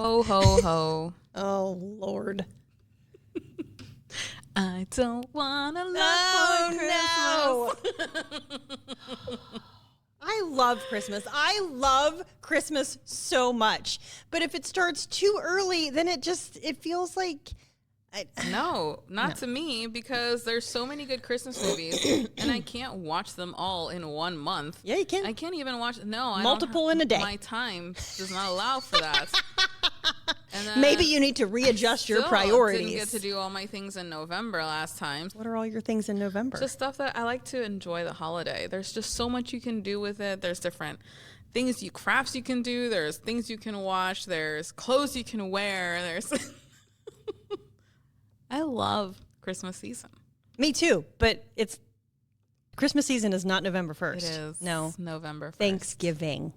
Ho, ho, ho. Oh, Lord. I don't want to love for Christmas. No. I love Christmas. I love Christmas so much. But if it starts too early, then it feels like... No, not to me, because there's so many good Christmas movies, and I can't watch them all in 1 month. Yeah, you can. I can't even watch... No, Multiple in a day. My time does not allow for that. And then Maybe you need to readjust your priorities. I didn't get to do all my things in November last time. What are all your things in November? Just stuff that I like to enjoy the holiday. There's just so much you can do with it. There's different crafts you can do. There's things you can watch. There's clothes you can wear. There's... I love Christmas season. Me too, but Christmas season is not November 1st. It is. No. It's November 1st. Thanksgiving.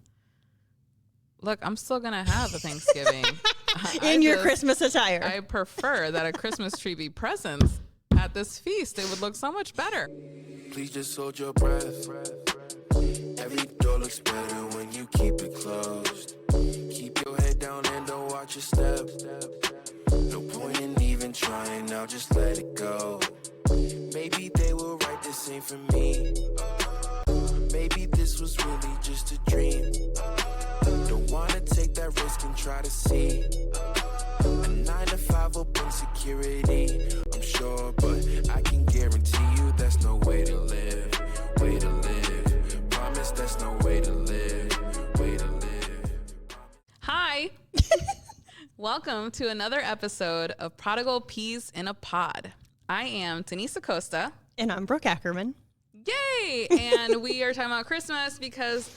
Look, I'm still going to have a Thanksgiving. In your Christmas attire. I prefer that a Christmas tree be present at this feast. It would look so much better. Please just hold your breath. Every door looks better when you keep it closed. Keep your head down and don't watch your step. No point in even trying, now just let it go. Maybe they will write the same for me. Maybe this was really just a dream. Don't wanna take that risk and try to see a 9-to-5 will bring security, I'm sure, but I can guarantee you that's no way to live. Way to live. Promise that's no way to live. Way to live. Hi. Welcome to another episode of Prodigal Peas in a Pod. I am Denise Acosta. And I'm Brooke Ackerman. Yay! And we are talking about Christmas because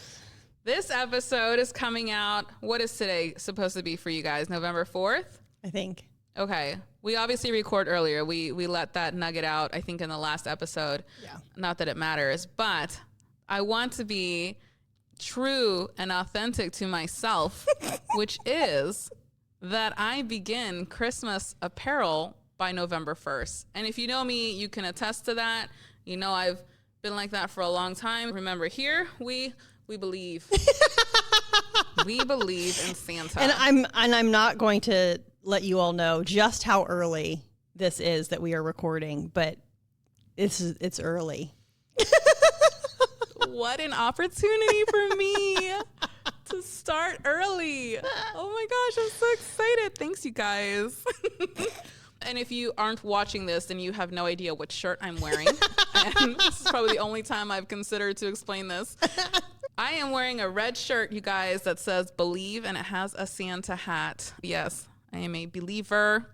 this episode is coming out. What is today supposed to be for you guys? November 4th? I think. Okay. We obviously record earlier. We let that nugget out, I think, in the last episode. Yeah. Not that it matters, but I want to be true and authentic to myself, which is that I begin Christmas apparel by November 1st. And if you know me, you can attest to that. You know I've been like that for a long time. Remember, here we believe. We believe in Santa. And I'm not going to let you all know just how early this is that we are recording, but it's early. What an opportunity for me to start early. Oh my gosh, I'm so excited. Thanks, you guys. And if you aren't watching this, then you have no idea what shirt I'm wearing. And this is probably the only time I've considered to explain this. I am wearing a red shirt, you guys, that says believe, and it has a Santa hat. Yes, I am a believer.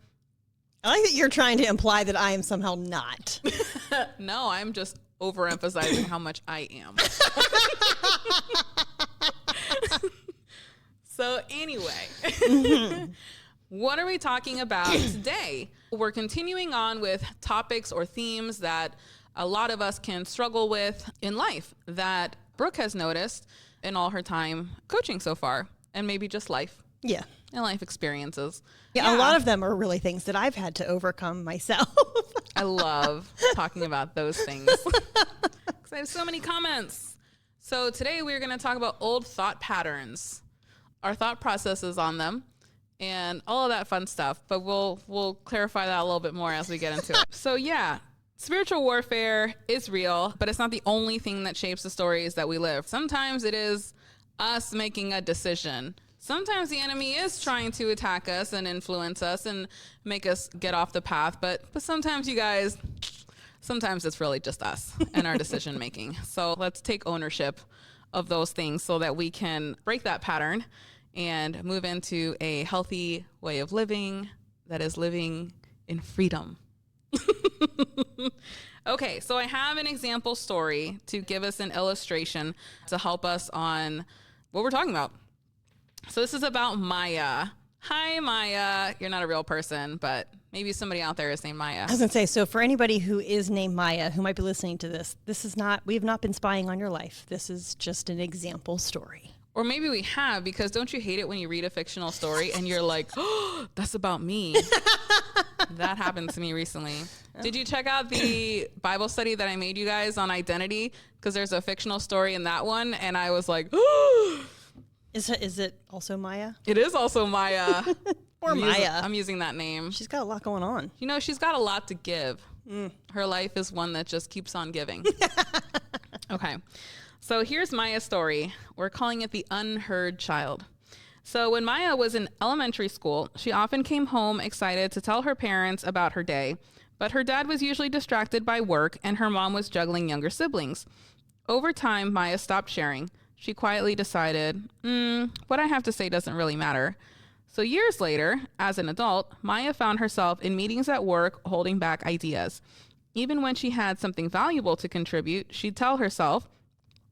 I like that you're trying to imply that I am somehow not. No, I'm just overemphasizing how much I am. So anyway, what are we talking about today? We're continuing on with topics or themes that a lot of us can struggle with in life that Brooke has noticed in all her time coaching so far, and maybe just life. Yeah. And life experiences. Yeah, a lot of them are really things that I've had to overcome myself. I love talking about those things because I have so many comments. So today we're going to talk about old thought patterns, our thought processes on them, and all of that fun stuff. But we'll clarify that a little bit more as we get into it. So yeah, spiritual warfare is real, but it's not the only thing that shapes the stories that we live. Sometimes it is us making a decision. Sometimes the enemy is trying to attack us and influence us and make us get off the path. But sometimes, you guys, sometimes it's really just us and our decision making. So let's take ownership of those things so that we can break that pattern and move into a healthy way of living that is living in freedom. Okay, so I have an example story to give us an illustration to help us on what we're talking about. So this is about Maya. Hi, Maya. You're not a real person, but maybe somebody out there is named Maya. I was going to say, so for anybody who is named Maya, who might be listening to this, we have not been spying on your life. This is just an example story. Or maybe we have, because don't you hate it when you read a fictional story and you're like, oh, that's about me. That happened to me recently. Did you check out the Bible study that I made you guys on identity? Because there's a fictional story in that one. And I was like, oh, Is it also Maya? It is also Maya. Or Maya. I'm using that name. She's got a lot going on. You know, she's got a lot to give. Her life is one that just keeps on giving. Okay. So here's Maya's story. We're calling it the unheard child. So when Maya was in elementary school, she often came home excited to tell her parents about her day, but her dad was usually distracted by work and her mom was juggling younger siblings. Over time, Maya stopped sharing. She quietly decided, what I have to say doesn't really matter. So years later, as an adult, Maya found herself in meetings at work holding back ideas. Even when she had something valuable to contribute, she'd tell herself,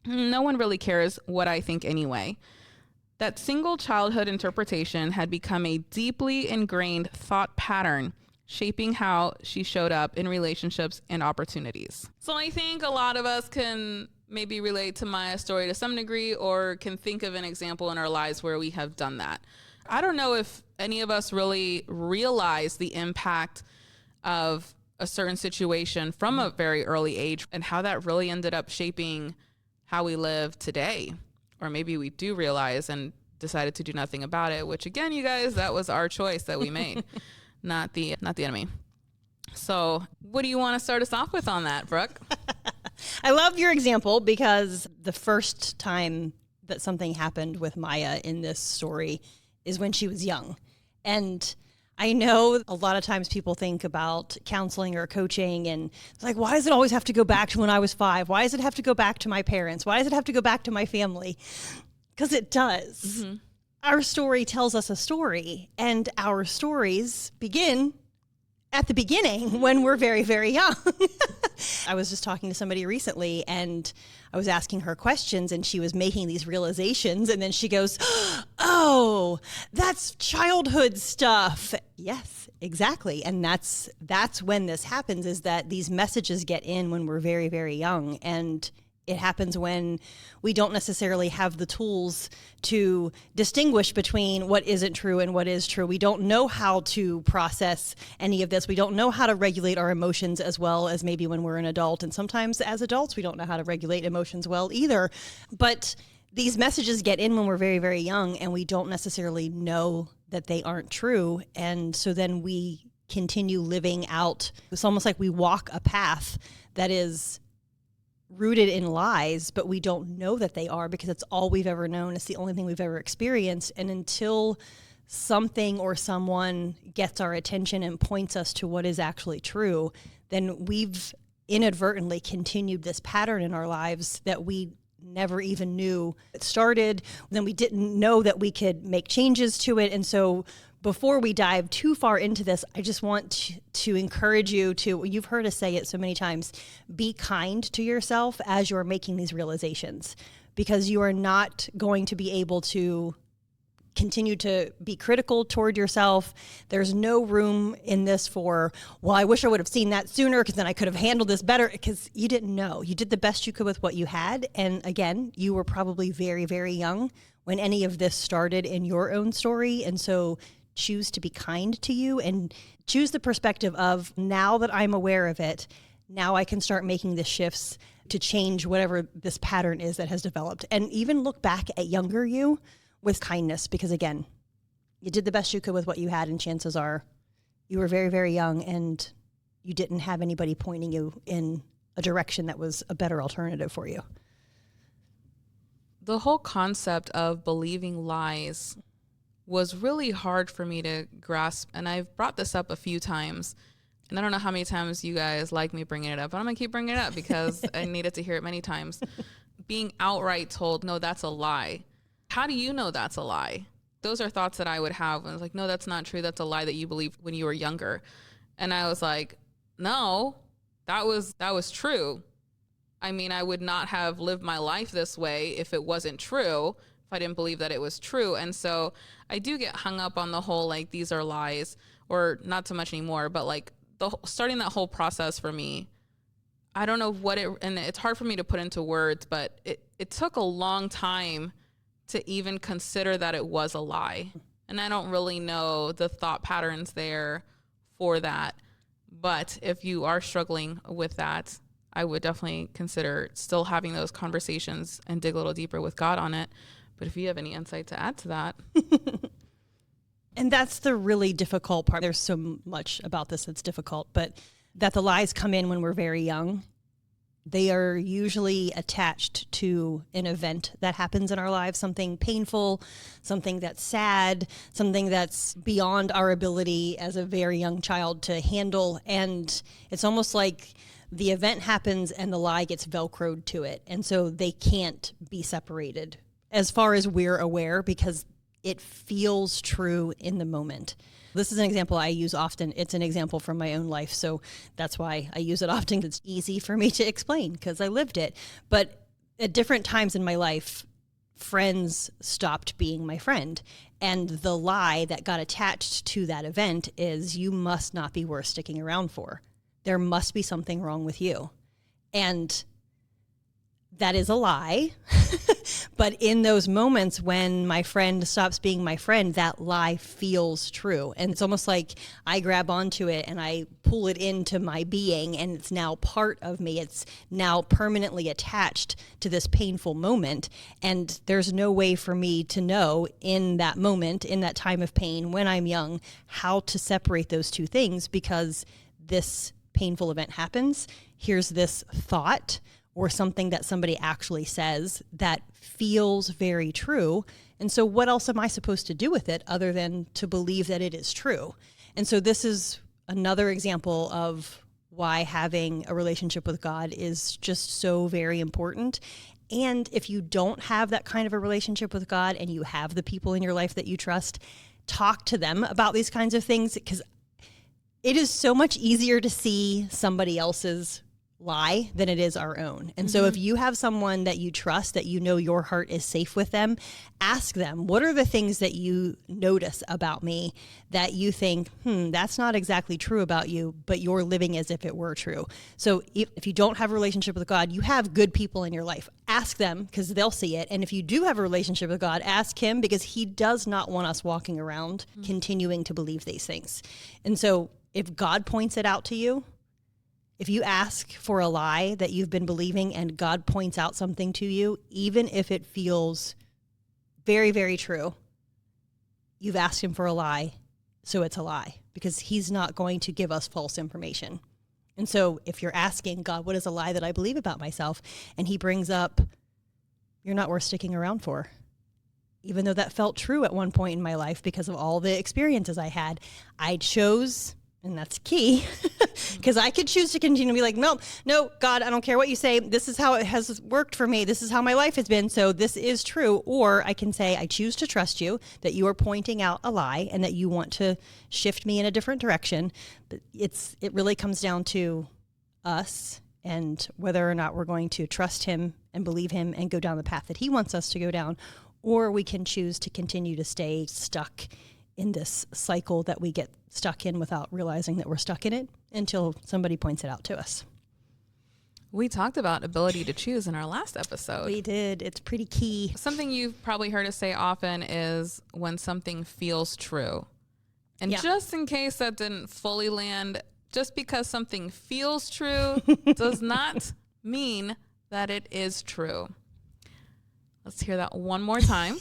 no one really cares what I think anyway. That single childhood interpretation had become a deeply ingrained thought pattern, shaping how she showed up in relationships and opportunities. So I think a lot of us can maybe relate to Maya's story to some degree, or can think of an example in our lives where we have done that. I don't know if any of us really realize the impact of a certain situation from a very early age and how that really ended up shaping how we live today. Or maybe we do realize and decided to do nothing about it, which again, you guys, that was our choice that we made, not the enemy. So what do you want to start us off with on that, Brooke? I love your example because the first time that something happened with Maya in this story is when she was young. And I know a lot of times people think about counseling or coaching and it's like, why does it always have to go back to when I was 5? Why does it have to go back to my parents? Why does it have to go back to my family? Because it does. Mm-hmm. Our story tells us a story, and our stories begin at the beginning when we're very, very young. I was just talking to somebody recently and I was asking her questions and she was making these realizations and then she goes, oh, that's childhood stuff. Yes, exactly. And that's when this happens, is that these messages get in when we're very, very young. And it happens when we don't necessarily have the tools to distinguish between what isn't true and what is true. We don't know how to process any of this. We don't know how to regulate our emotions as well as maybe when we're an adult. And sometimes as adults, we don't know how to regulate emotions well either. But these messages get in when we're very, very young and we don't necessarily know that they aren't true. And so then we continue living out. It's almost like we walk a path that is rooted in lies, but we don't know that they are because it's all we've ever known. It's the only thing we've ever experienced. And until something or someone gets our attention and points us to what is actually true, then we've inadvertently continued this pattern in our lives that we never even knew it started. Then we didn't know that we could make changes to it. And so before we dive too far into this, I just want to encourage you to, you've heard us say it so many times, be kind to yourself as you're making these realizations, because you are not going to be able to continue to be critical toward yourself. There's no room in this for, well, I wish I would have seen that sooner because then I could have handled this better, because you didn't know. You did the best you could with what you had. And again, you were probably very, very young when any of this started in your own story. And so choose to be kind to you and choose the perspective of, now that I'm aware of it, now I can start making the shifts to change whatever this pattern is that has developed. And even look back at younger you with kindness, because again, you did the best you could with what you had, and chances are you were very, very young and you didn't have anybody pointing you in a direction that was a better alternative for you. The whole concept of believing lies was really hard for me to grasp. And I've brought this up a few times. And I don't know how many times you guys like me bringing it up, but I'm going to keep bringing it up because I needed to hear it many times. Being outright told, no, that's a lie. How do you know that's a lie? Those are thoughts that I would have. I was like, no, that's not true. That's a lie that you believed when you were younger. And I was like, no, that was true. I mean, I would not have lived my life this way if it wasn't true, if I didn't believe that it was true. And so I do get hung up on the whole, like, these are lies, or not so much anymore, but like starting that whole process for me, I don't know what and it's hard for me to put into words, but it took a long time to even consider that it was a lie. And I don't really know the thought patterns there for that. But if you are struggling with that, I would definitely consider still having those conversations and dig a little deeper with God on it. But if you have any insight to add to that. And that's the really difficult part. There's so much about this that's difficult, but that the lies come in when we're very young. They are usually attached to an event that happens in our lives, something painful, something that's sad, something that's beyond our ability as a very young child to handle. And it's almost like the event happens and the lie gets Velcroed to it. And so they can't be separated as far as we're aware, because it feels true in the moment. This is an example I use often. It's an example from my own life, so that's why I use it often. It's easy for me to explain because I lived it. But at different times in my life, friends stopped being my friend. And the lie that got attached to that event is, you must not be worth sticking around for. There must be something wrong with you. And that is a lie. But in those moments when my friend stops being my friend, that lie feels true. And it's almost like I grab onto it and I pull it into my being, and it's now part of me. It's now permanently attached to this painful moment. And there's no way for me to know in that moment, in that time of pain, when I'm young, how to separate those two things, because this painful event happens. Here's this thought or something that somebody actually says that feels very true. And so what else am I supposed to do with it other than to believe that it is true? And so this is another example of why having a relationship with God is just so very important. And if you don't have that kind of a relationship with God and you have the people in your life that you trust, talk to them about these kinds of things, because it is so much easier to see somebody else's lie than it is our own. And so if you have someone that you trust, that you know your heart is safe with them, ask them, what are the things that you notice about me that you think, that's not exactly true about you, but you're living as if it were true. So if you don't have a relationship with God, you have good people in your life. Ask them, because they'll see it. And if you do have a relationship with God, ask him, because he does not want us walking around continuing to believe these things. And so if God points it out to you, if you ask for a lie that you've been believing and God points out something to you, even if it feels very, very true, you've asked him for a lie, so it's a lie, because he's not going to give us false information. And so if you're asking God, what is a lie that I believe about myself? And he brings up, you're not worth sticking around for. Even though that felt true at one point in my life because of all the experiences I had, I chose, and that's key, because I could choose to continue to be like, no, God, I don't care what you say. This is how it has worked for me. This is how my life has been. So this is true. Or I can say, I choose to trust you, that you are pointing out a lie and that you want to shift me in a different direction. But it really comes down to us and whether or not we're going to trust him and believe him and go down the path that he wants us to go down, or we can choose to continue to stay stuck in this cycle that we get stuck in without realizing that we're stuck in it until somebody points it out to us. We talked about ability to choose in our last episode. We did. It's pretty key. Something you've probably heard us say often is when something feels true. And just in case that didn't fully land, just because something feels true does not mean that it is true. Let's hear that one more time.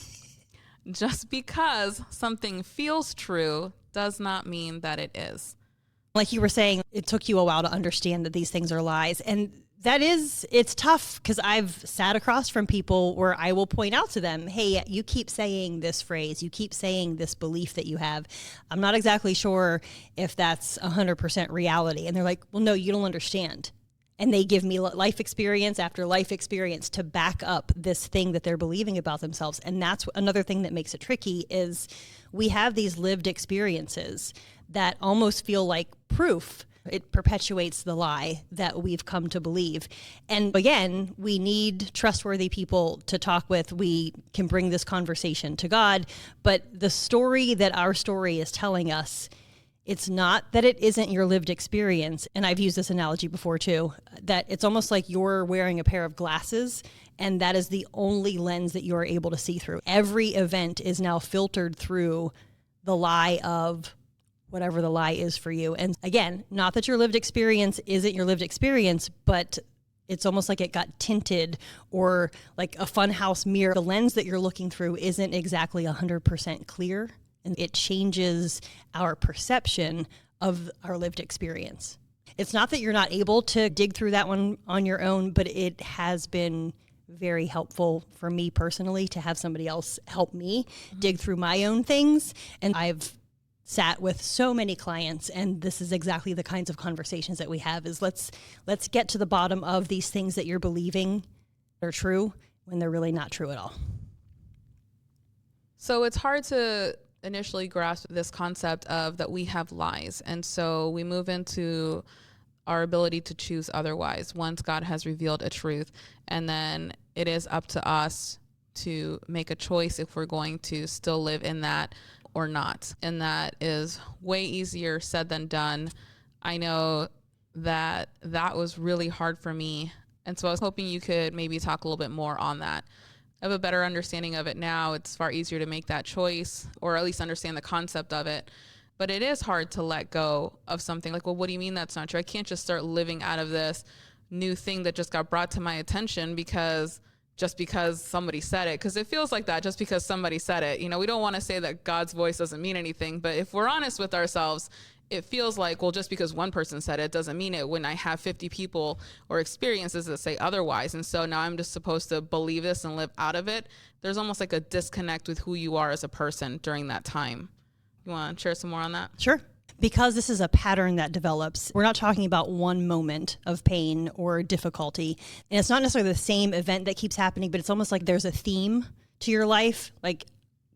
Just because something feels true does not mean that it is. Like you were saying, it took you a while to understand that these things are lies. And it's tough, because I've sat across from people where I will point out to them, hey, you keep saying this phrase, you keep saying this belief that you have. I'm not exactly sure if that's 100% reality. And they're like, well, no, you don't understand. And they give me life experience after life experience to back up this thing that they're believing about themselves. And that's another thing that makes it tricky, is we have these lived experiences that almost feel like proof. It perpetuates the lie that we've come to believe. And again, we need trustworthy people to talk with. We can bring this conversation to God, but the story that our story is telling us, it's not that it isn't your lived experience. And I've used this analogy before too, that it's almost like you're wearing a pair of glasses and that is the only lens that you're able to see through. Every event is now filtered through the lie of whatever the lie is for you. And again, not that your lived experience isn't your lived experience, but It's almost like it got tinted, or like a funhouse mirror. The lens that you're looking through isn't exactly 100% clear, and it changes our perception of our lived experience. It's not that you're not able to dig through that one on your own, but it has been very helpful for me personally to have somebody else help me dig through my own things. And I've sat with so many clients, and this is exactly the kinds of conversations that we have, is let's get to the bottom of these things that you're believing are true when they're really not true at all. So it's hard to initially grasp this concept of that we have lies. And so we move into our ability to choose otherwise once God has revealed a truth. And then it is up to us to make a choice if we're going to still live in that or not. And that is way easier said than done. I know that was really hard for me. And so I was hoping you could maybe talk a little bit more on that. I have a better understanding of it now. It's far easier to make that choice, or at least understand the concept of it. But it is hard to let go of something like, well, what do you mean that's not true? I can't just start living out of this new thing that just got brought to my attention because somebody said it. Because it feels like that just because somebody said it. We don't want to say that God's voice doesn't mean anything. But if we're honest with ourselves, it feels like, well, just because one person said it doesn't mean it, when I have 50 people or experiences that say otherwise. And so now I'm just supposed to believe this and live out of it. There's almost like a disconnect with who you are as a person during that time. You want to share some more on that? Sure. Because this is a pattern that develops, we're not talking about one moment of pain or difficulty. And it's not necessarily the same event that keeps happening, but it's almost like there's a theme to your life. Like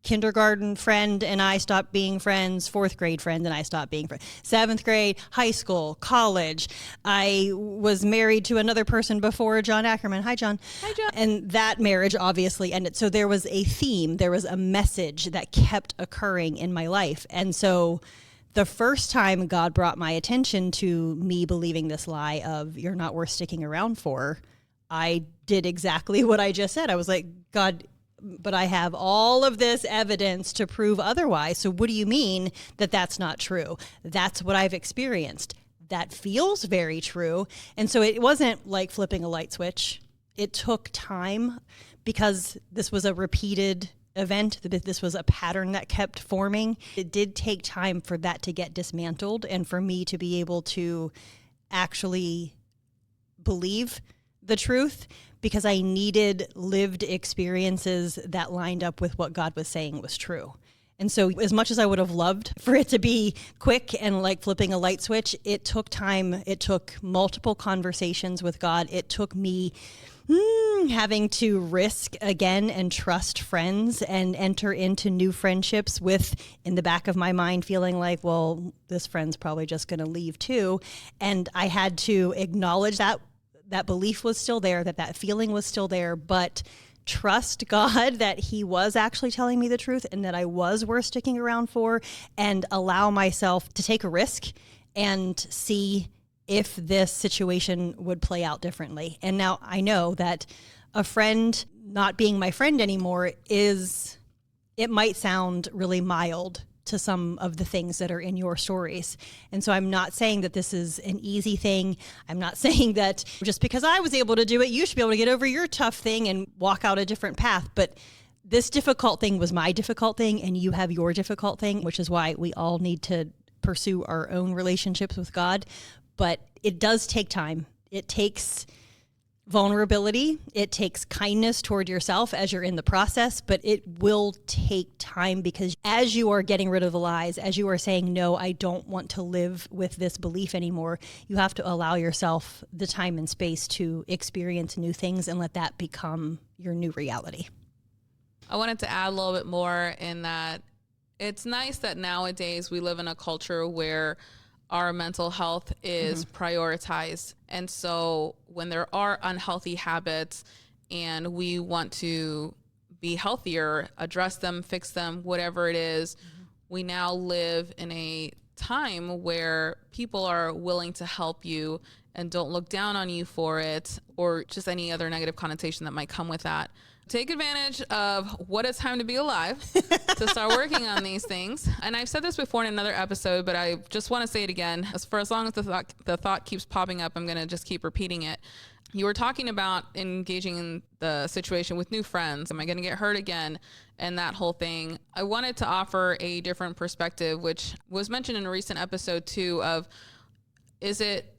kindergarten friend and I stopped being friends, 4th grade friend and I stopped being friends, 7th grade, high school, college. I was married to another person before John Ackerman. Hi, John. Hi, John. And that marriage obviously ended. So there was a theme, there was a message that kept occurring in my life. And so the first time God brought my attention to me believing this lie of you're not worth sticking around for, I did exactly what I just said. I was like, God, but I have all of this evidence to prove otherwise. So what do you mean that that's not true? That's what I've experienced. That feels very true. And so it wasn't like flipping a light switch. It took time because this was a repeated event. This was a pattern that kept forming. It did take time for that to get dismantled and for me to be able to actually believe the truth, because I needed lived experiences that lined up with what God was saying was true. And so as much as I would have loved for it to be quick and like flipping a light switch, it took time. It took multiple conversations with God. It took me having to risk again and trust friends and enter into new friendships with, in the back of my mind, feeling like, well, this friend's probably just going to leave too. And I had to acknowledge that belief was still there, that feeling was still there, but trust God that he was actually telling me the truth and that I was worth sticking around for, and allow myself to take a risk and see if this situation would play out differently. And now I know that a friend not being my friend anymore it might sound really mild to some of the things that are in your stories. And so I'm not saying that this is an easy thing. I'm not saying that just because I was able to do it, you should be able to get over your tough thing and walk out a different path. But this difficult thing was my difficult thing, and you have your difficult thing, which is why we all need to pursue our own relationships with God. But it does take time. It takes vulnerability. It takes kindness toward yourself as you're in the process, but it will take time, because as you are getting rid of the lies, as you are saying, no, I don't want to live with this belief anymore, you have to allow yourself the time and space to experience new things and let that become your new reality. I wanted to add a little bit more in that it's nice that nowadays we live in a culture where our mental health is prioritized. And so when there are unhealthy habits and we want to be healthier, address them, fix them, whatever it is, we now live in a time where people are willing to help you and don't look down on you for it, or just any other negative connotation that might come with that. Take advantage of what it's time to be alive to start working on these things. And I've said this before in another episode, but I just want to say it again. For as long as the thought keeps popping up, I'm going to just keep repeating it. you were talking about engaging in the situation with new friends. Am I going to get hurt again? And that whole thing. I wanted to offer a different perspective, which was mentioned in a recent episode too, of is it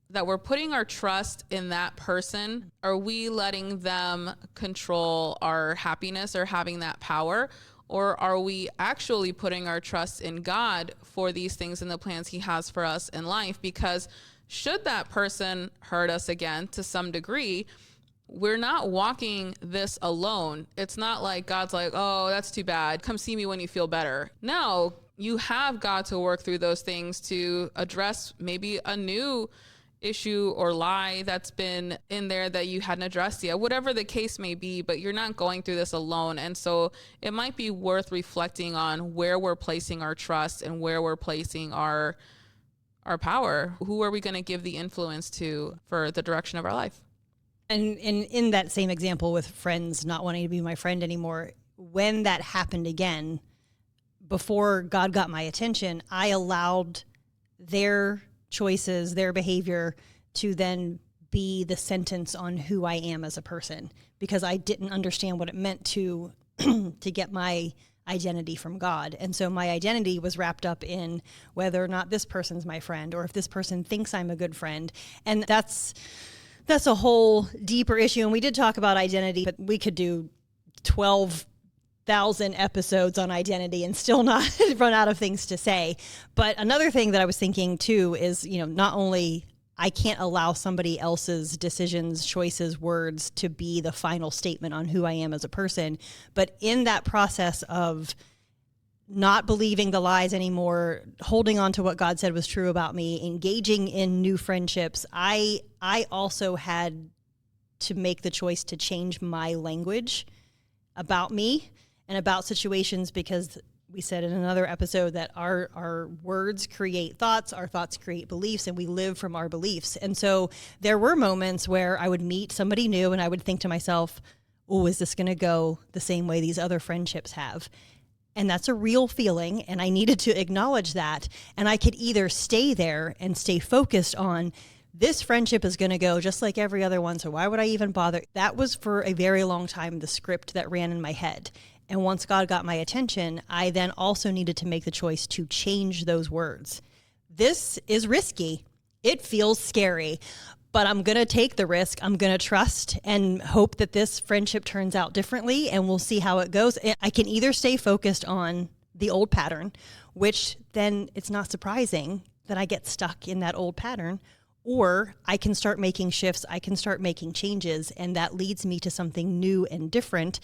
that we're putting our trust in that person? Are we letting them control our happiness or having that power? Or are we actually putting our trust in God for these things and the plans he has for us in life? Because should that person hurt us again to some degree, we're not walking this alone. It's not like God's like, oh, that's too bad. Come see me when you feel better. No, you have God to work through those things to address maybe a new issue or lie that's been in there that you hadn't addressed yet, whatever the case may be, but you're not going through this alone. And so it might be worth reflecting on where we're placing our trust and where we're placing our power. Who are we going to give the influence to for the direction of our life? And in that same example with friends not wanting to be my friend anymore, when that happened again, before God got my attention, I allowed their choices, their behavior to then be the sentence on who I am as a person, because I didn't understand what it meant to get my identity from God. And so my identity was wrapped up in whether or not this person's my friend, or if this person thinks I'm a good friend. And that's a whole deeper issue. And we did talk about identity, but we could do 12,000 episodes on identity and still not run out of things to say. But another thing that I was thinking too is, not only I can't allow somebody else's decisions, choices, words to be the final statement on who I am as a person, but in that process of not believing the lies anymore, holding on to what God said was true about me, engaging in new friendships, I also had to make the choice to change my language about me and about situations, because we said in another episode that our words create thoughts, our thoughts create beliefs, and we live from our beliefs. And so there were moments where I would meet somebody new and I would think to myself, oh, is this going to go the same way these other friendships have? And that's a real feeling, and I needed to acknowledge that. And I could either stay there and stay focused on this friendship is going to go just like every other one, so why would I even bother? That was for a very long time the script that ran in my head. And once God got my attention, I then also needed to make the choice to change those words. This is risky. It feels scary, but I'm going to take the risk. I'm going to trust and hope that this friendship turns out differently, and we'll see how it goes. I can either stay focused on the old pattern, which then it's not surprising that I get stuck in that old pattern, or I can start making shifts. I can start making changes, and that leads me to something new and different.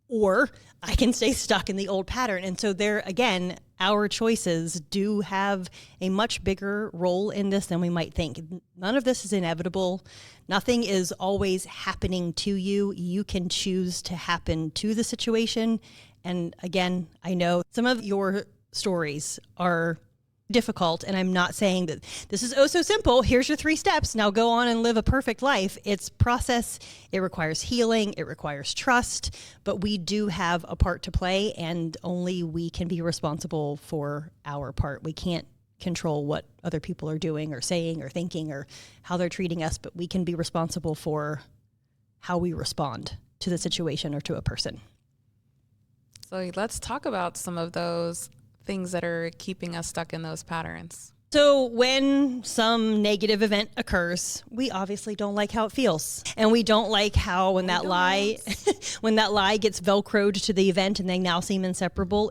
Or I can stay stuck in the old pattern. And so there, again, our choices do have a much bigger role in this than we might think. None of this is inevitable. Nothing is always happening to you. You can choose to happen to the situation. And again, I know some of your stories are difficult, and I'm not saying that this is oh so simple. Here's your 3 steps. Now go on and live a perfect life. It's process. It requires healing. It requires trust, but we do have a part to play, and only we can be responsible for our part. We can't control what other people are doing or saying or thinking or how they're treating us, but we can be responsible for how we respond to the situation or to a person. So let's talk about some of those things that are keeping us stuck in those patterns. So when some negative event occurs, we obviously don't like how it feels. And we don't like how when that lie gets velcroed to the event and they now seem inseparable,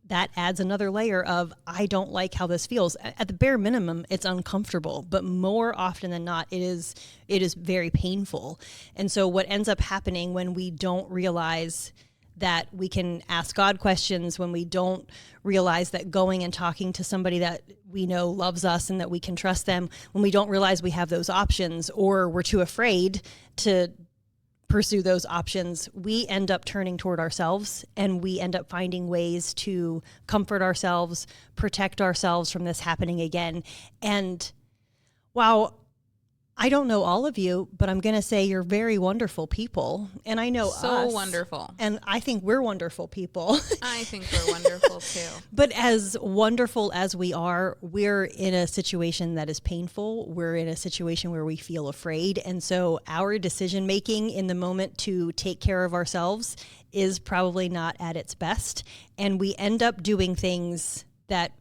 that adds another layer of, I don't like how this feels. At the bare minimum, it's uncomfortable, but more often than not, it is very painful. And so what ends up happening when we don't realize that we can ask God questions, when we don't realize that going and talking to somebody that we know loves us and that we can trust them, when we don't realize we have those options, or we're too afraid to pursue those options, we end up turning toward ourselves, and we end up finding ways to comfort ourselves, protect ourselves from this happening again. And while I don't know all of you, but I'm going to say you're very wonderful people. And I know So us. wonderful. And I think we're wonderful people. I think we're wonderful too. But as wonderful as we are, we're in a situation that is painful. We're in a situation where we feel afraid. And so our decision making in the moment to take care of ourselves is probably not at its best. And we end up doing things that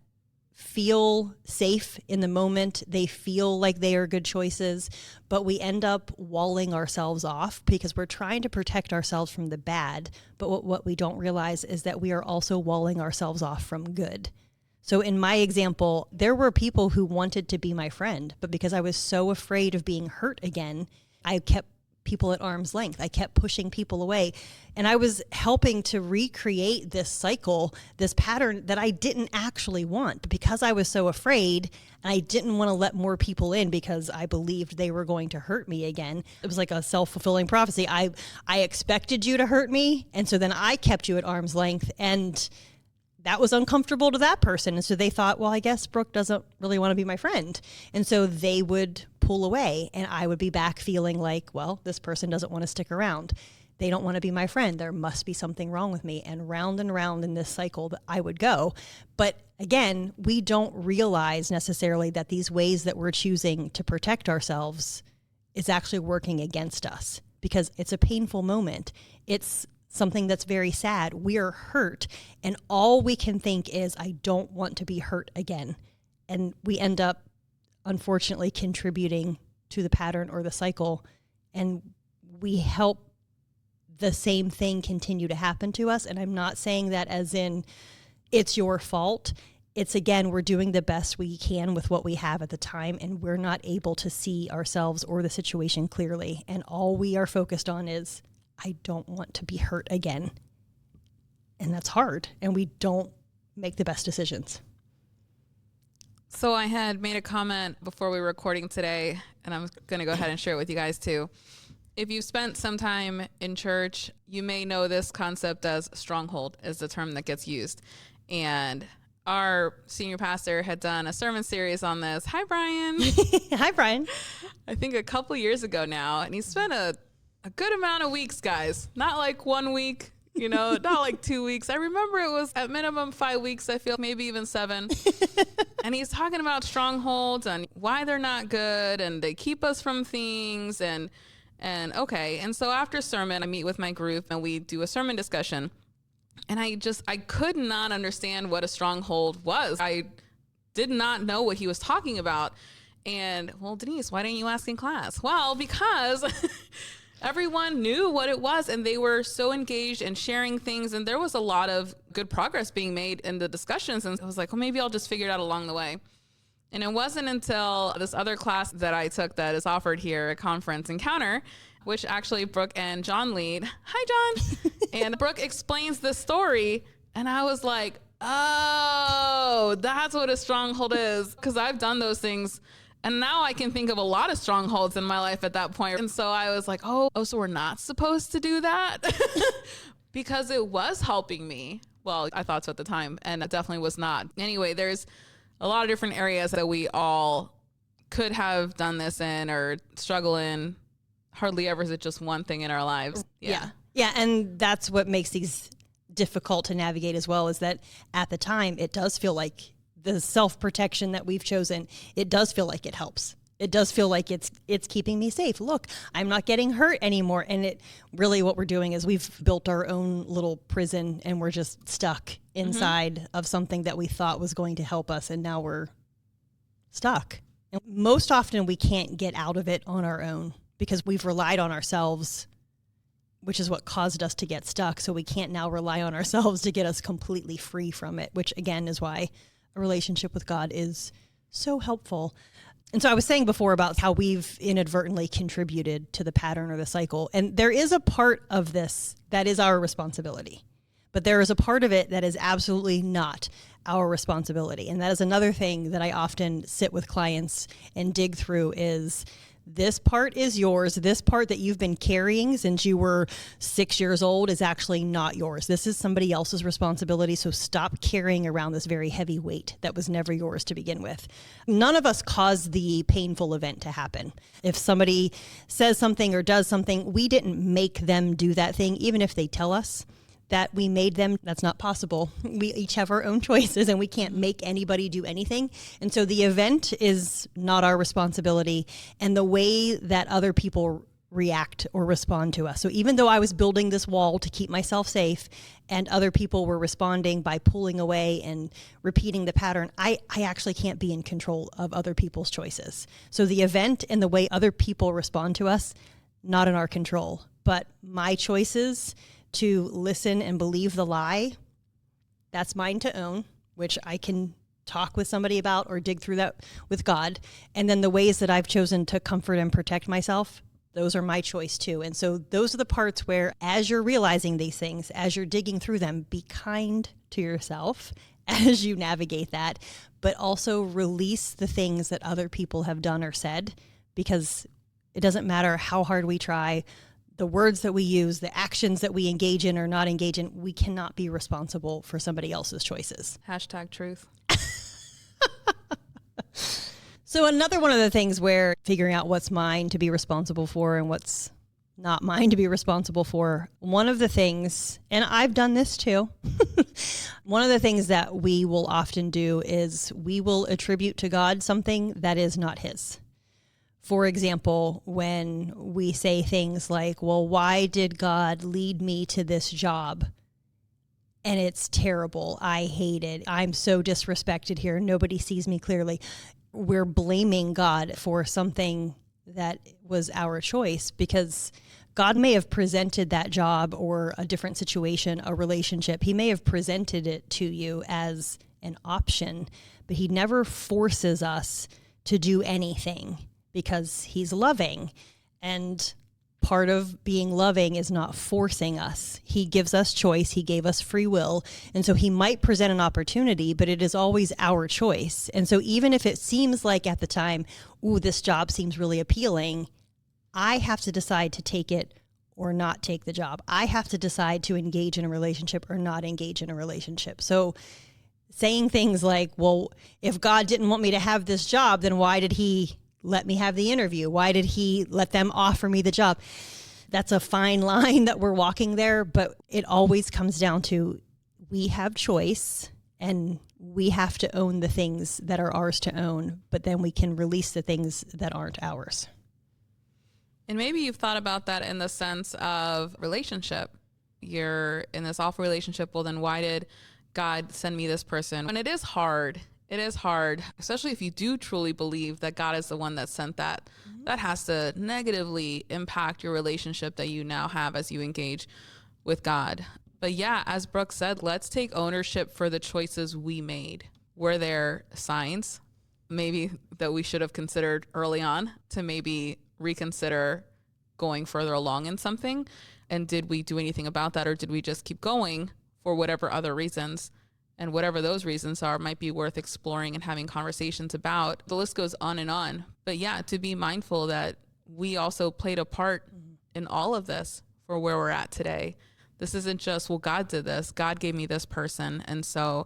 feel safe in the moment. They feel like they are good choices, but we end up walling ourselves off because we're trying to protect ourselves from the bad. But what we don't realize is that we are also walling ourselves off from good. So in my example, there were people who wanted to be my friend, but because I was so afraid of being hurt again, I kept people at arm's length. I kept pushing people away. And I was helping to recreate this cycle, this pattern that I didn't actually want. But because I was so afraid and I didn't want to let more people in because I believed they were going to hurt me again, it was like a self-fulfilling prophecy. I expected you to hurt me. And so then I kept you at arm's length. And that was uncomfortable to that person. And so they thought, well, I guess Brooke doesn't really want to be my friend. And so they would pull away and I would be back feeling like, well, this person doesn't want to stick around. They don't want to be my friend. There must be something wrong with me. And round in this cycle that I would go. But again, we don't realize necessarily that these ways that we're choosing to protect ourselves is actually working against us because it's a painful moment. It's something that's very sad. We are hurt. And all we can think is, I don't want to be hurt again. And we end up, unfortunately, contributing to the pattern or the cycle. And we help the same thing continue to happen to us. And I'm not saying that as in it's your fault. It's, again, we're doing the best we can with what we have at the time. And we're not able to see ourselves or the situation clearly. And all we are focused on is, I don't want to be hurt again. And that's hard. And we don't make the best decisions. So I had made a comment before we were recording today, and I'm going to go ahead and share it with you guys too. If you've spent some time in church, you may know this concept as stronghold is the term that gets used. And our senior pastor had done a sermon series on this. Hi, Brian. Hi, Brian. I think a couple years ago now. And he spent a good amount of weeks, guys. Not like 1 week, not like 2 weeks. I remember it was at minimum 5 weeks, I feel, maybe even 7. And he's talking about strongholds and why they're not good and they keep us from things and okay. And so after sermon, I meet with my group and we do a sermon discussion. And I could not understand what a stronghold was. I did not know what he was talking about. And, well, Denise, why didn't you ask in class? Well, because everyone knew what it was and they were so engaged and sharing things. And there was a lot of good progress being made in the discussions. And I was like, well, maybe I'll just figure it out along the way. And it wasn't until this other class that I took that is offered here at Conference Encounter, which actually Brooke and John lead. Hi, John. And Brooke explains this story. And I was like, oh, that's what a stronghold is. Because I've done those things. And now I can think of a lot of strongholds in my life at that point. And so I was like, oh, so we're not supposed to do that? Because it was helping me. Well, I thought so at the time, and it definitely was not. Anyway, there's a lot of different areas that we all could have done this in or struggle in. Hardly ever is it just one thing in our lives. Yeah. And that's what makes these difficult to navigate as well, is that at the time, it does feel like the self-protection that we've chosen, it does feel like it helps. It does feel like it's keeping me safe. Look, I'm not getting hurt anymore. And it really, what we're doing is we've built our own little prison and we're just stuck inside of something that we thought was going to help us. And now we're stuck. And most often we can't get out of it on our own because we've relied on ourselves, which is what caused us to get stuck. So we can't now rely on ourselves to get us completely free from it, which again is why a relationship with God is so helpful. And so I was saying before about how we've inadvertently contributed to the pattern or the cycle. And there is a part of this that is our responsibility, but there is a part of it that is absolutely not our responsibility. And that is another thing that I often sit with clients and dig through is this part is yours. This part that you've been carrying since you were 6 years old is actually not yours. This is somebody else's responsibility. So stop carrying around this very heavy weight that was never yours to begin with. None of us caused the painful event to happen. If somebody says something or does something, we didn't make them do that thing, even if they tell us that we made them. That's not possible. We each have our own choices and we can't make anybody do anything. And so the event is not our responsibility, and the way that other people react or respond to us. So even though I was building this wall to keep myself safe and other people were responding by pulling away and repeating the pattern, I actually can't be in control of other people's choices. So the event and the way other people respond to us, not in our control, but my choices to listen and believe the lie, that's mine to own, which I can talk with somebody about or dig through that with God. And then the ways that I've chosen to comfort and protect myself, those are my choice too. And so those are the parts where, as you're realizing these things, as you're digging through them, be kind to yourself as you navigate that, but also release the things that other people have done or said, because it doesn't matter how hard we try, the words that we use, the actions that we engage in or not engage in, we cannot be responsible for somebody else's choices. Hashtag truth. So another one of the things where figuring out what's mine to be responsible for and what's not mine to be responsible for, one of the things, and I've done this too, one of the things that we will often do is we will attribute to God something that is not his. For example, when we say things like, well, why did God lead me to this job? And it's terrible. I hate it. I'm so disrespected here. Nobody sees me clearly. We're blaming God for something that was our choice, because God may have presented that job or a different situation, a relationship. He may have presented it to you as an option, but he never forces us to do anything, because he's loving. And part of being loving is not forcing us. He gives us choice. He gave us free will. And so he might present an opportunity, but it is always our choice. And so even if it seems like at the time, ooh, this job seems really appealing, I have to decide to take it or not take the job. I have to decide to engage in a relationship or not engage in a relationship. So saying things like, well, if God didn't want me to have this job, then why did he let me have the interview? Why did he let them offer me the job? That's a fine line that we're walking there, but it always comes down to, we have choice and we have to own the things that are ours to own, but then we can release the things that aren't ours. And maybe you've thought about that in the sense of relationship. You're in this awful relationship. Well, then why did God send me this person? And it is hard. It is hard, especially if you do truly believe that God is the one that sent that. Mm-hmm. That has to negatively impact your relationship that you now have as you engage with God. But yeah, as Brooke said, let's take ownership for the choices we made. Were there signs maybe that we should have considered early on to maybe reconsider going further along in something? And did we do anything about that, or did we just keep going for whatever other reasons? And whatever those reasons are might be worth exploring and having conversations about. The list goes on and on. But yeah, to be mindful that we also played a part in all of this for where we're at today. This isn't just, well, God did this. God gave me this person, and so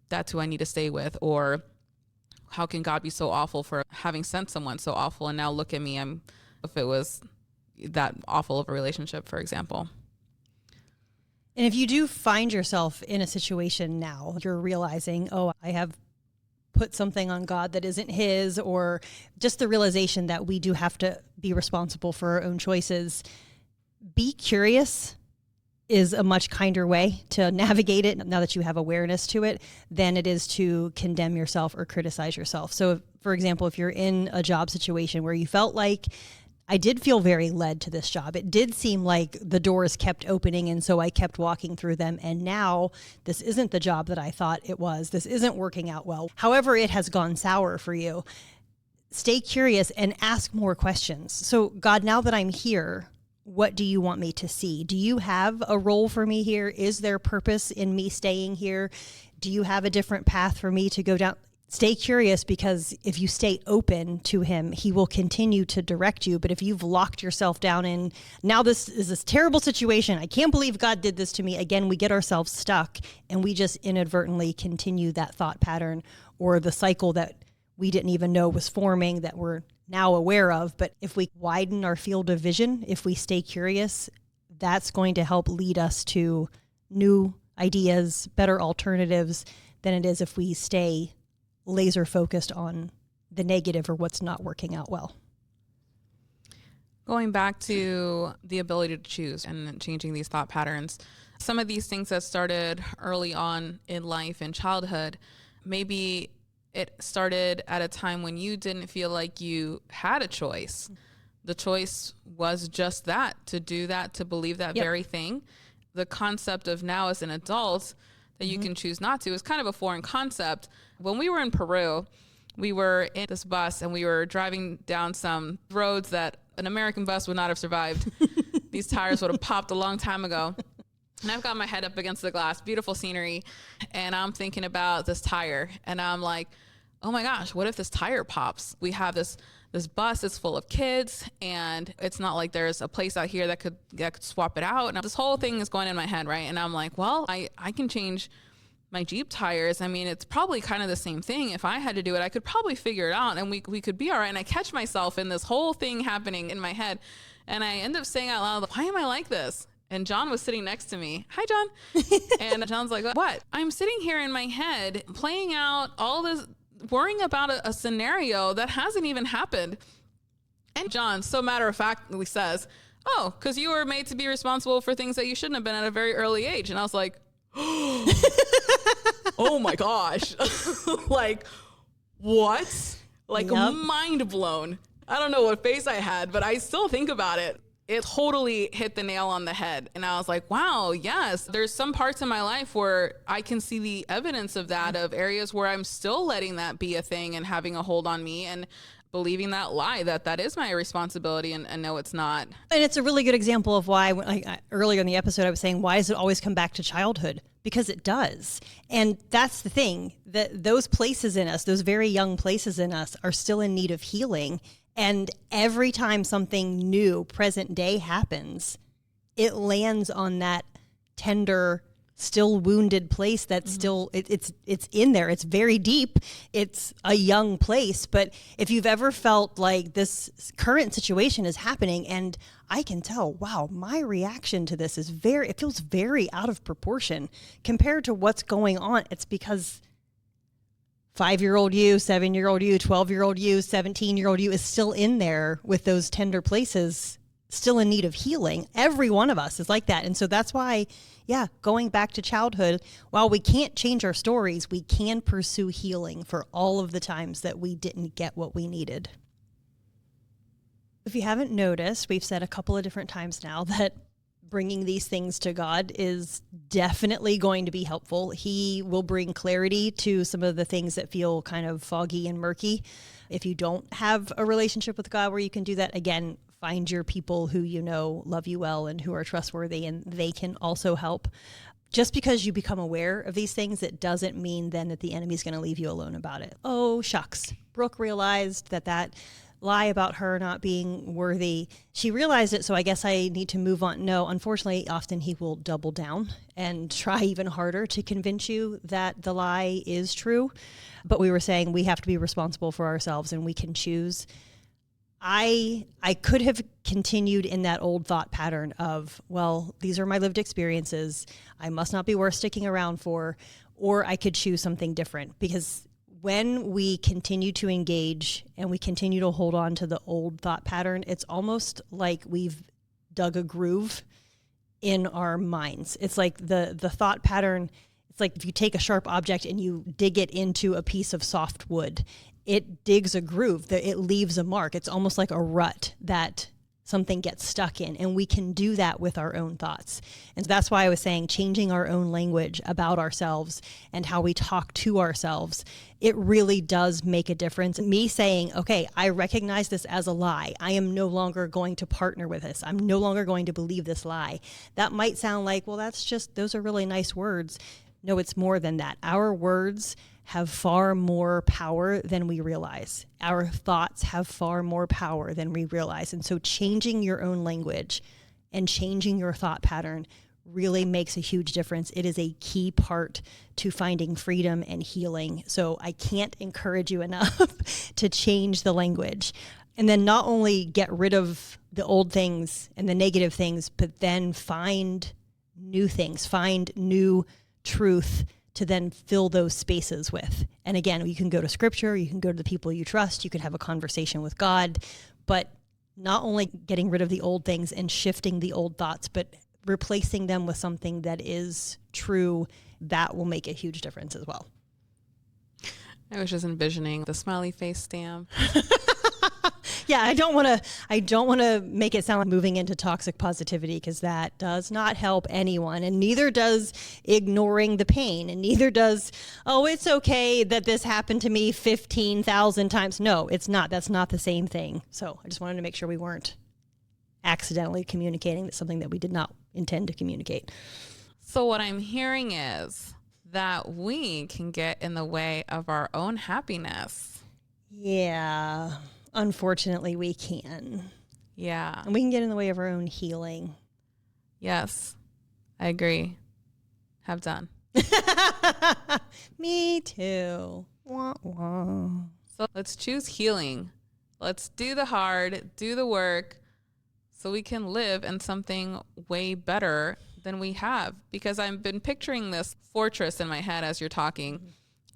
that's who I need to stay with. Or how can God be so awful for having sent someone so awful, and now look at me, if it was that awful of a relationship, for example. And if you do find yourself in a situation now, you're realizing, oh, I have put something on God that isn't his, or just the realization that we do have to be responsible for our own choices. Be curious is a much kinder way to navigate it, now that you have awareness to it, than it is to condemn yourself or criticize yourself. So, for example, if you're in a job situation where you felt like, I did feel very led to this job. It did seem like the doors kept opening, and so I kept walking through them. And now this isn't the job that I thought it was. This isn't working out well. However, it has gone sour for you. Stay curious and ask more questions. So, God, now that I'm here, what do you want me to see? Do you have a role for me here? Is there purpose in me staying here? Do you have a different path for me to go down? stay curious, because if you stay open to him, he will continue to direct you. But if you've locked yourself down in, now this is this terrible situation, I can't believe God did this to me, again, we get ourselves stuck and we just inadvertently continue that thought pattern or the cycle that we didn't even know was forming that we're now aware of. But if we widen our field of vision, if we stay curious, that's going to help lead us to new ideas, better alternatives than it is if we stay laser focused on the negative or what's not working out well. Going back to the ability to choose and changing these thought patterns, some of these things that started early on in life and childhood, maybe it started at a time when you didn't feel like you had a choice. The choice was just that, to do that, to believe that very thing. The concept of now as an adult that you can choose not to is kind of a foreign concept. When we were in Peru, we were in this bus and we were driving down some roads that an American bus would not have survived. These tires would have popped a long time ago. And I've got my head up against the glass, beautiful scenery. And I'm thinking about this tire and I'm like, oh my gosh, what if this tire pops? We have this bus is full of kids and it's not like there's a place out here that could swap it out. And this whole thing is going in my head, right? And I'm like, well, I can change my Jeep tires. I mean, it's probably kind of the same thing. If I had to do it, I could probably figure it out and we could be all right. And I catch myself in this whole thing happening in my head. And I end up saying out loud, why am I like this? And John was sitting next to me. Hi, John. And John's like, what? I'm sitting here in my head playing out all this, worrying about a scenario that hasn't even happened. And John, so matter of factly says, oh, because you were made to be responsible for things that you shouldn't have been at a very early age. And I was like, oh my gosh. Like, what? Like, mind blown. I don't know what face I had, but I still think about it. It totally hit the nail on the head. And I was like, wow, yes, there's some parts in my life where I can see the evidence of that, of areas where I'm still letting that be a thing and having a hold on me and believing that lie that is my responsibility and no, it's not. And it's a really good example of why, earlier in the episode, I was saying, why does it always come back to childhood? Because it does. And that's the thing, that those places in us, those very young places in us, are still in need of healing. And every time something new, present day, happens, it lands on that tender, still wounded place that's still, it's in there. It's very deep. It's a young place. But if you've ever felt like this current situation is happening and I can tell, wow, my reaction to this is it feels very out of proportion compared to what's going on. It's because 5-year-old you, 7-year-old you, 12-year-old you, 17-year-old you is still in there with those tender places, still in need of healing. Every one of us is like that. And so that's why, going back to childhood, while we can't change our stories, we can pursue healing for all of the times that we didn't get what we needed. If you haven't noticed, we've said a couple of different times now that bringing these things to God is definitely going to be helpful. He will bring clarity to some of the things that feel kind of foggy and murky. If you don't have a relationship with God where you can do that, again, find your people who you know love you well and who are trustworthy, and they can also help. Just because you become aware of these things, it doesn't mean then that the enemy's going to leave you alone about it. Oh, shucks. Brooke realized that lie about her not being worthy. She realized it, so I guess I need to move on. No, unfortunately, often he will double down and try even harder to convince you that the lie is true. But we were saying we have to be responsible for ourselves and we can choose. I could have continued in that old thought pattern of, well, these are my lived experiences. I must not be worth sticking around for, or I could choose something different. Because when we continue to engage and we continue to hold on to the old thought pattern, it's almost like we've dug a groove in our minds. It's like the thought pattern, it's like if you take a sharp object and you dig it into a piece of soft wood, it digs a groove, it leaves a mark. It's almost like a rut that something gets stuck in, and we can do that with our own thoughts. And so that's why I was saying changing our own language about ourselves and how we talk to ourselves, it really does make a difference. Me saying, okay, I recognize this as a lie. I am no longer going to partner with this. I'm no longer going to believe this lie. That might sound like, well, those are really nice words. No, it's more than that. Our words have far more power than we realize. Our thoughts have far more power than we realize. And so changing your own language and changing your thought pattern really makes a huge difference. It is a key part to finding freedom and healing. So I can't encourage you enough to change the language. And then not only get rid of the old things and the negative things, but then find new things, find new truth to then fill those spaces with. And again, you can go to scripture, you can go to the people you trust, you can have a conversation with God, but not only getting rid of the old things and shifting the old thoughts, but replacing them with something that is true, that will make a huge difference as well. I was just envisioning the smiley face stamp. Yeah, I don't want to make it sound like moving into toxic positivity, because that does not help anyone, and neither does ignoring the pain, and neither does, oh, it's okay that this happened to me 15,000 times. No, it's not. That's not the same thing. So I just wanted to make sure we weren't accidentally communicating something that we did not intend to communicate. So what I'm hearing is that we can get in the way of our own happiness. Yeah. Unfortunately, we can. Yeah. And we can get in the way of our own healing. Yes, I agree. Have done. Me too. Wah, wah. So let's choose healing. Let's do the hard, do the work, so we can live in something way better than we have. Because I've been picturing this fortress in my head as you're talking. Mm-hmm.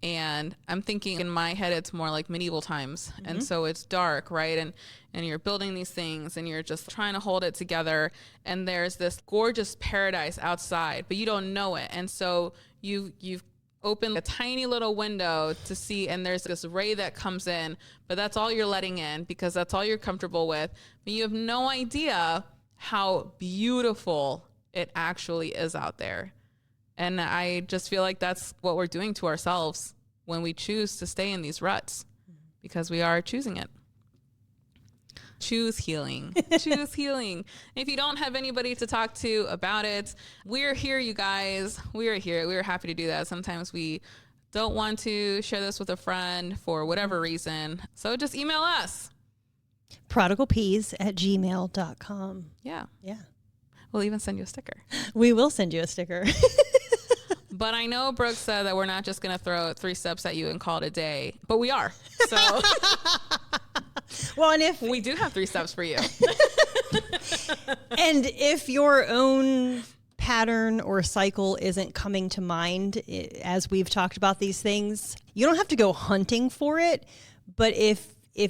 And I'm thinking in my head, it's more like medieval times. Mm-hmm. And so it's dark, right? And you're building these things and you're just trying to hold it together. And there's this gorgeous paradise outside, but you don't know it. And so you've opened a tiny little window to see, and there's this ray that comes in, but that's all you're letting in because that's all you're comfortable with. But you have no idea how beautiful it actually is out there. And I just feel like that's what we're doing to ourselves when we choose to stay in these ruts, because we are choosing it. Choose healing. Choose healing. If you don't have anybody to talk to about it, we're here, you guys. We are here. We are happy to do that. Sometimes we don't want to share this with a friend for whatever reason. So just email us. prodigalpeas@gmail.com. Yeah. Yeah. We'll even send you a sticker. We will send you a sticker. But I know Brooke said that we're not just going to throw 3 steps at you and call it a day, but we are. So well, and if we do have 3 steps for you. And if your own pattern or cycle isn't coming to mind as we've talked about these things, you don't have to go hunting for it. But if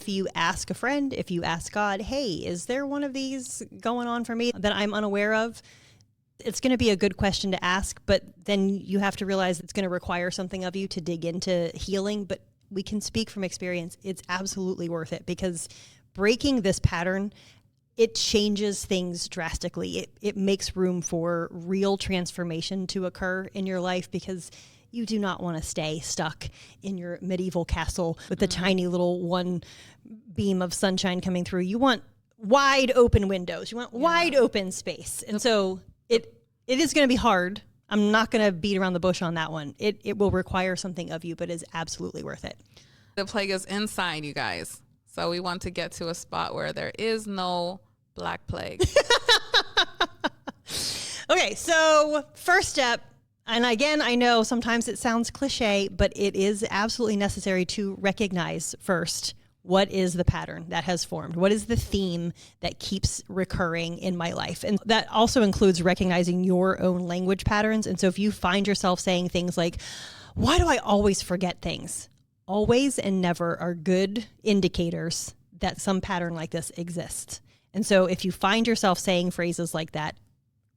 you ask a friend, if you ask God, hey, is there one of these going on for me that I'm unaware of? It's going to be a good question to ask, but then you have to realize it's going to require something of you to dig into healing. But we can speak from experience. It's absolutely worth it, because breaking this pattern, it changes things drastically. It makes room for real transformation to occur in your life, because you do not want to stay stuck in your medieval castle with the tiny little one beam of sunshine coming through. You want wide open windows. You want wide open space. And so it is going to be hard. I'm not going to beat around the bush on that one. It will require something of you, but is absolutely worth it. The plague is inside, you guys. So we want to get to a spot where there is no black plague. Okay, so first step, and again, I know sometimes it sounds cliche, but it is absolutely necessary to recognize first, what is the pattern that has formed? What is the theme that keeps recurring in my life? And that also includes recognizing your own language patterns. And so if you find yourself saying things like, why do I always forget things? Always and never are good indicators that some pattern like this exists. And so if you find yourself saying phrases like that,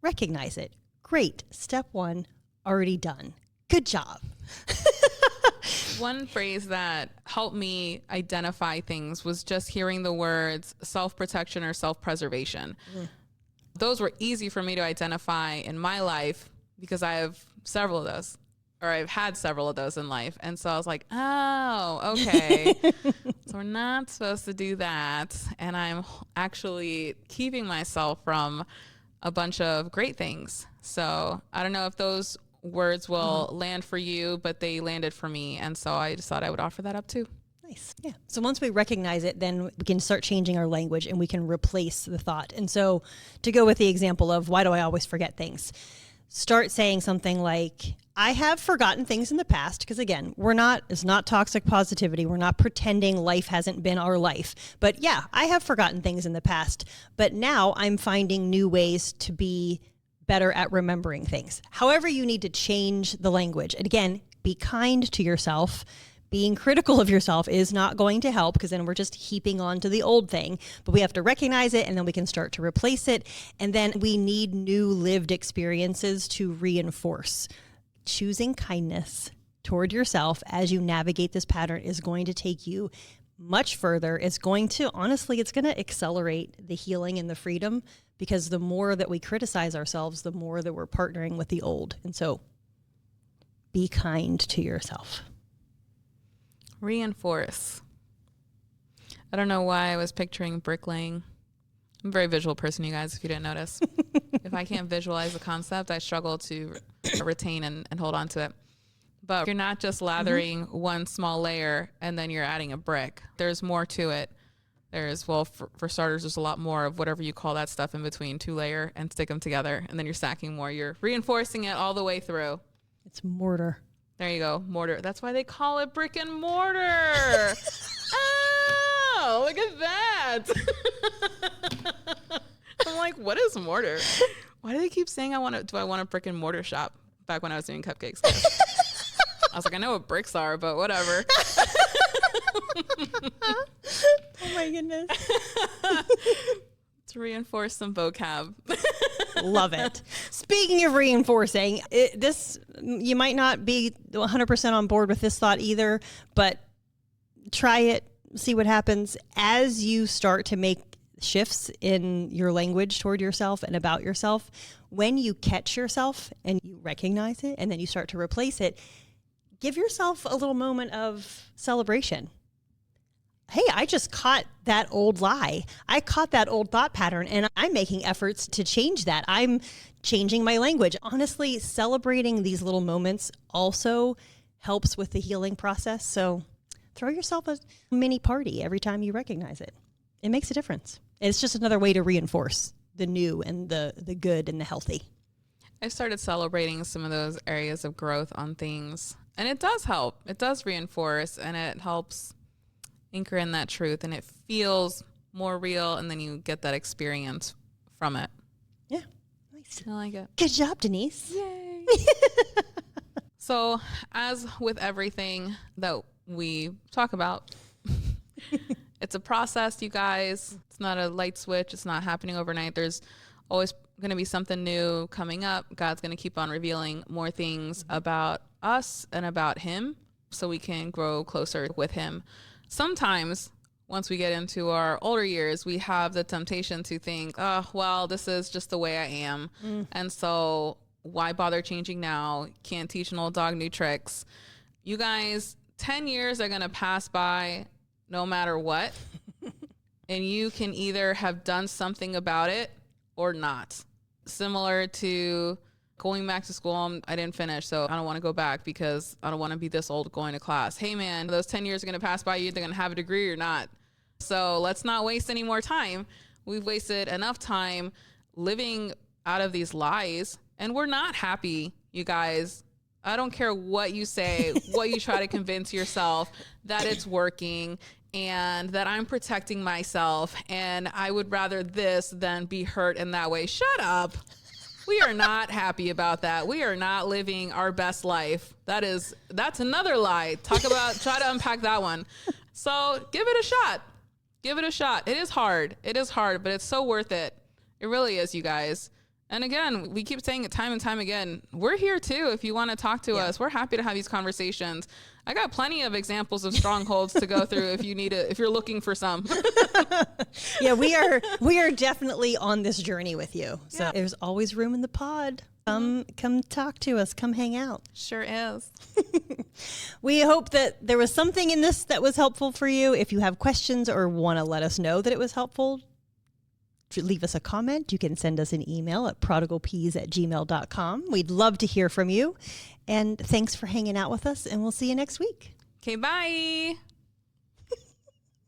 recognize it. Great. Step 1, already done. Good job. One phrase that helped me identify things was just hearing the words self-protection or self-preservation. Those were easy for me to identify in my life because I have several of those, or I've had several of those in life. And so I was like, oh, okay. So we're not supposed to do that. And I'm actually keeping myself from a bunch of great things. So I don't know if those words will land for you, but they landed for me. And so I just thought I would offer that up too. Nice. Yeah. So once we recognize it, then we can start changing our language and we can replace the thought. And so to go with the example of why do I always forget things? Start saying something like, I have forgotten things in the past, because again, it's not toxic positivity. We're not pretending life hasn't been our life. But yeah, I have forgotten things in the past, but now I'm finding new ways to be better at remembering things. However, you need to change the language. And again, be kind to yourself. Being critical of yourself is not going to help, because then we're just heaping on to the old thing. But we have to recognize it, and then we can start to replace it. And then we need new lived experiences to reinforce. Choosing kindness toward yourself as you navigate this pattern is going to take you much further. It's going to accelerate the healing and the freedom, because the more that we criticize ourselves, the more that we're partnering with the old. And so be kind to yourself. Reinforce. I don't know why I was picturing bricklaying. I'm a very visual person, you guys, if you didn't notice. If I can't visualize the concept, I struggle to retain and hold on to it. But you're not just lathering one small layer and then you're adding a brick. There's more to it. For starters, there's a lot more of whatever you call that stuff in between, 2-layer, and stick them together. And then you're stacking more. You're reinforcing it all the way through. It's mortar. There you go. Mortar. That's why they call it brick and mortar. Oh, look at that. I'm like, what is mortar? Why do they keep saying do I want a brick and mortar shop? Back when I was doing cupcakes. I was like, I know what bricks are, but whatever. Oh my goodness. To reinforce some vocab. Love it. Speaking of reinforcing, you might not be 100% on board with this thought either, but try it, see what happens. As you start to make shifts in your language toward yourself and about yourself, when you catch yourself and you recognize it and then you start to replace it, give yourself a little moment of celebration. Hey, I just caught that old lie. I caught that old thought pattern, and I'm making efforts to change that. I'm changing my language. Honestly, celebrating these little moments also helps with the healing process. So throw yourself a mini party every time you recognize it. It makes a difference. It's just another way to reinforce the new and the good and the healthy. I started celebrating some of those areas of growth on things, and it does help. It does reinforce, and it helps anchor in that truth, and it feels more real, and then you get that experience from it. Yeah. Nice. I like it. Good job, Denise. Yay. So, as with everything that we talk about, it's a process, you guys. It's not a light switch. It's not happening overnight. There's always going to be something new coming up. God's going to keep on revealing more things about us and about him so we can grow closer with him. Sometimes once we get into our older years, we have the temptation to think, oh, well, this is just the way I am. And so why bother changing now? Can't teach an old dog new tricks. You guys, 10 years are going to pass by no matter what. And you can either have done something about it or not. Similar to going back to school, I didn't finish, so I don't want to go back because I don't want to be this old going to class. Hey, man, those 10 years are going to pass by you. They're going to have a degree or not. So let's not waste any more time. We've wasted enough time living out of these lies, and we're not happy, you guys. I don't care what you say, what you try to convince yourself that it's working and that I'm protecting myself and I would rather this than be hurt in that way. Shut up. We are not happy about that. We are not living our best life. That's another lie. Try to unpack that one. So give it a shot. Give it a shot. It is hard. But it's so worth it. It really is, you guys. And again, we keep saying it time and time again. We're here too. If you want to talk to us, we're happy to have these conversations. I got plenty of examples of strongholds to go through if you're looking for some. Yeah, we are definitely on this journey with you. So there's always room in the pod. Come talk to us. Come hang out. Sure is. We hope that there was something in this that was helpful for you. If you have questions or want to let us know that it was helpful, leave us a comment. You can send us an email at prodigalpeas@gmail.com. We'd love to hear from you. And thanks for hanging out with us, and we'll see you next week. Okay, bye.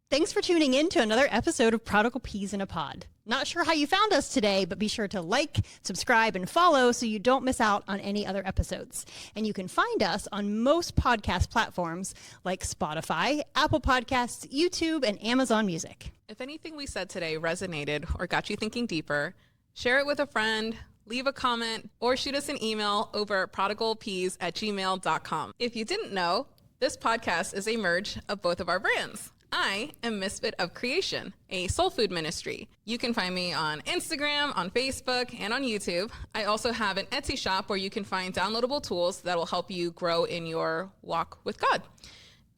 Thanks for tuning in to another episode of Prodigal Peas in a Pod. Not sure how you found us today, but be sure to like, subscribe, and follow so you don't miss out on any other episodes. And you can find us on most podcast platforms like Spotify, Apple Podcasts, YouTube, and Amazon Music. If anything we said today resonated or got you thinking deeper, share it with a friend, leave a comment, or shoot us an email over at prodigalpeas@gmail.com. If you didn't know, this podcast is a merge of both of our brands. I am Misfit of Creation, a SoulFood ministry. You can find me on Instagram, on Facebook, and on YouTube. I also have an Etsy shop where you can find downloadable tools that will help you grow in your walk with God.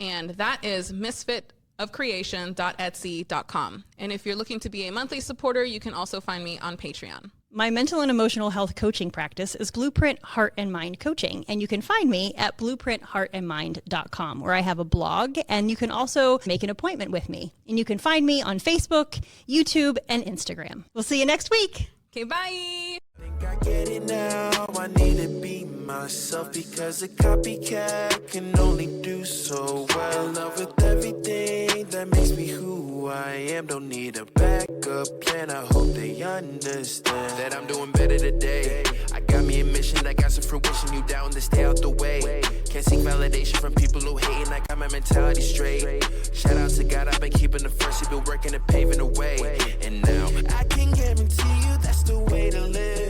And that is misfitofcreation.etsy.com. And if you're looking to be a monthly supporter, you can also find me on Patreon. My mental and emotional health coaching practice is Blueprint Heart and Mind Coaching, and you can find me at blueprintheartandmind.com, where I have a blog, and you can also make an appointment with me. And you can find me on Facebook, YouTube, and Instagram. We'll see you next week. Okay, bye. I get it now. I need to be myself because a copycat can only do so well. Love with everything that makes me who I am. Don't need a backup plan. I hope they understand that I'm doing better today. I got me a mission, I got some fruition. You down to stay out the way. Can't seek validation from people who hating. I got my mentality straight. Shout out to God, I've been keeping the first. You've been working and paving the way. And now I can guarantee you that's the way to live.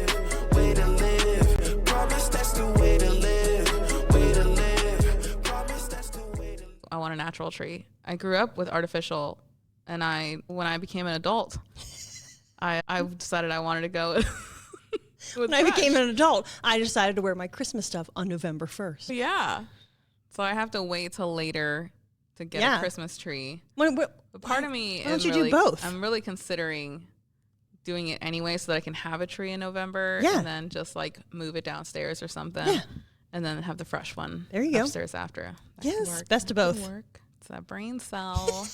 Way to live. Promise that's the way to live. Way to live. Promise that's the way to live. I want a natural tree. I grew up with artificial, and when I became an adult, I decided I wanted to go with When I became an adult, I decided to wear my Christmas stuff on November 1st. Yeah. So I have to wait till later to get a Christmas tree. But part of me why don't you do both? I'm really considering doing it anyway so that I can have a tree in November and then just like move it downstairs or something and then have the fresh one there you upstairs after. Yes, best of both. It's that brain cell.